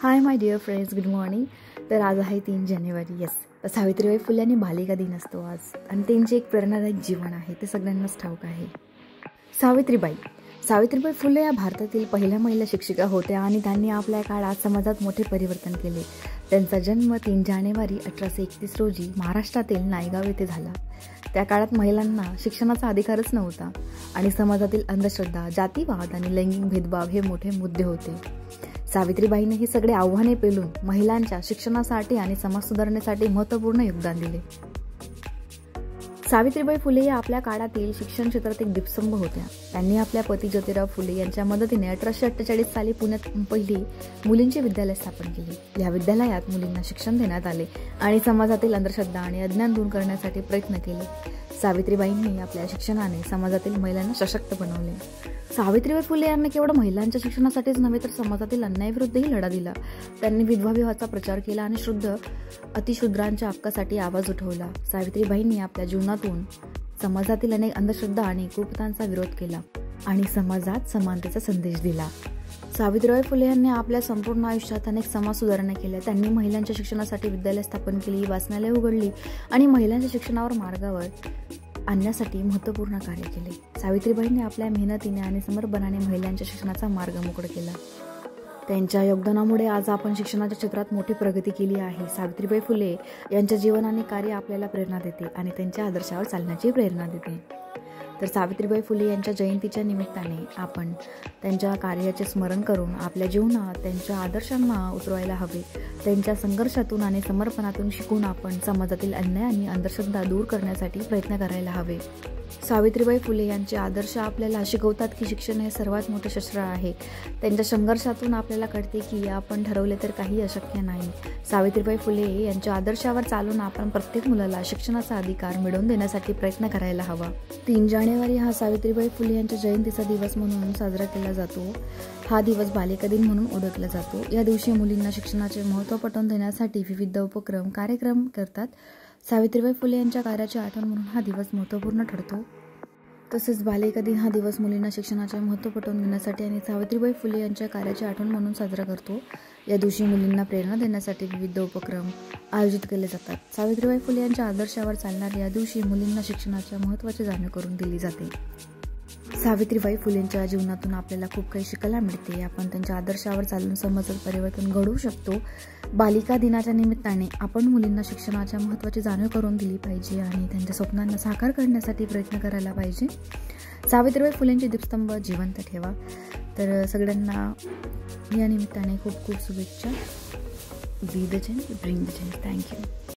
High my dear friends, good morning. तर आज आहे 3 जानेवारी. येस, तर सावित्रीबाई फुले यांनी बालिका दिन असतो आज, आणि त्यांचे एक प्रेरणादायक जीवन आहे ते सगळ्यांनाच ठाऊक आहे. सावित्रीबाई फुले या भारतातील पहिल्या महिला शिक्षिका होत्या आणि त्यांनी आपल्या काळात समाजात मोठे परिवर्तन केले. त्यांचा जन्म 3 जानेवारी 1831 रोजी महाराष्ट्रातील नायगाव येथे झाला. त्या काळात महिलांना शिक्षणाचा अधिकारच नव्हता आणि समाजातील अंधश्रद्धा, जातीवाद आणि लैंगिक भेदभाव हे मोठे मुद्दे होते. सावित्रीबाईंनी ही सगळे आव्हाने पेलून महिलांच्या शिक्षणासाठी आणि समाज सुधारणेसाठी महत्त्वपूर्ण योगदान दिले. सावित्रीबाई फुले या आपल्या काळातील शिक्षण क्षेत्रात एक दीपस्तंभ होत्या. त्यांनी आपल्या पती ज्योतिराव फुले यांच्या मदतीने 1848 साली पुण्यात पहिली मुलींचे विद्यालय स्थापन केले. या विद्यालयात मुलींना शिक्षण देण्यात आले आणि समाजातील अंधश्रद्धा आणि अज्ञान दूर करण्यासाठी प्रयत्न केले. सावित्रीबाईंनी आपल्या शिक्षणाने समाजातील महिलांना सशक्त बनवले. सावित्रीबाई फुले यांनी केवळ महिलांच्या शिक्षणासाठीच नव्हे तर समाजातील अन्यायाविरुद्धही लढा दिला. त्यांनी विधवा विवाहाचा प्रचार केला आणि अतिशूद्रांच्या हक्कासाठी आवाज उठवला. सावित्रीबाईंनी आपल्या जीवनातून समाजातील अनेक अंधश्रद्धा आणि कुप्रथांचा विरोध केला आणि समाजात समानतेचा संदेश दिला. सावित्रीबाई फुले यांनी आपल्या संपूर्ण आयुष्यात अनेक समाज सुधारणा केल्या. त्यांनी महिलांच्या शिक्षणासाठी विद्यालय स्थापन केली, वाचनालय उघडली आणि महिलांच्या शिक्षणावर मार्गावर आणण्यासाठी महत्त्वपूर्ण कार्य केले. सावित्रीबाईंनी आपल्या मेहनतीने आणि समर्पणाने महिलांच्या शिक्षणाचा मार्ग मोकळा केला. त्यांच्या योगदानामुळे आज आपण शिक्षणाच्या क्षेत्रात मोठी प्रगती केली आहे. सावित्रीबाई फुले यांच्या जीवन आणि कार्य आपल्याला प्रेरणा देते आणि त्यांच्या आदर्शावर चालण्याची प्रेरणा देते. तर सावित्रीबाई फुले यांच्या जयंतीच्या निमित्ताने आपण त्यांच्या कार्याचे स्मरण करून आपल्या जीवनात त्यांच्या आदर्शांना उतरवायला हवे. त्यांच्या संघर्षातून आणि समर्पणातून शिकून आपण समाजातील अन्याय आणि अंधश्रद्धा दूर करण्यासाठी प्रयत्न करायला हवे. सावित्रीबाई फुले यांचे आदर्श आपल्याला शिकवतात की शिक्षण हे सर्वात मोठे शस्त्र आहे. त्यांच्या संघर्षातून आपल्याला कळते की आपण ठरवले तर काही अशक्य नाही. सावित्रीबाई फुले यांच्या आदर्शावर चालून आपण प्रत्येक मुलाला शिक्षणाचा अधिकार मिळवून देण्यासाठी प्रयत्न करायला हवा. 3 जानेवारी हा सावित्रीबाई फुले यांच्या जयंतीचा दिवस म्हणून साजरा केला जातो. हा दिवस बालिका दिन म्हणून ओळखला जातो. या दिवशी मुलींना शिक्षणाचे महत्त्व पटवून देण्यासाठी विविध कार्यक्रम करतात. सावित्रीबाई फुले यांच्या कार्याची आठवण म्हणून हा दिवस महत्त्वपूर्ण ठरतो. तसेच बालिका दिन हा दिवस मुलींना शिक्षणाचे महत्त्व पटवून देण्यासाठी आणि सावित्रीबाई फुले यांच्या कार्याची आठवण म्हणून साजरा करतो. या दिवशी मुलींना प्रेरणा देण्यासाठी विविध उपक्रम आयोजित केले जातात. सावित्रीबाई फुले यांच्या आदर्शावर चालणाऱ्या या दिवशी मुलींना शिक्षणाच्या महत्त्वाची जाणीव करून दिली जाते. सावित्रीबाई फुलेंच्या जीवनातून आपल्याला खूप काही शिकायला मिळते. आपण त्यांच्या आदर्शावर चालून समाजात परिवर्तन घडवू शकतो. बालिका दिनाच्या निमित्ताने आपण मुलींना शिक्षणाच्या महत्त्वाची जाणीव करून दिली पाहिजे आणि त्यांच्या स्वप्नांना साकार करण्यासाठी प्रयत्न करायला पाहिजे. सावित्रीबाई फुलेंचे दीपस्तंभ जिवंत ठेवा. तर सगळ्यांना या निमित्ताने खूप खूप शुभेच्छा. Be the change, bring the change. Thank you.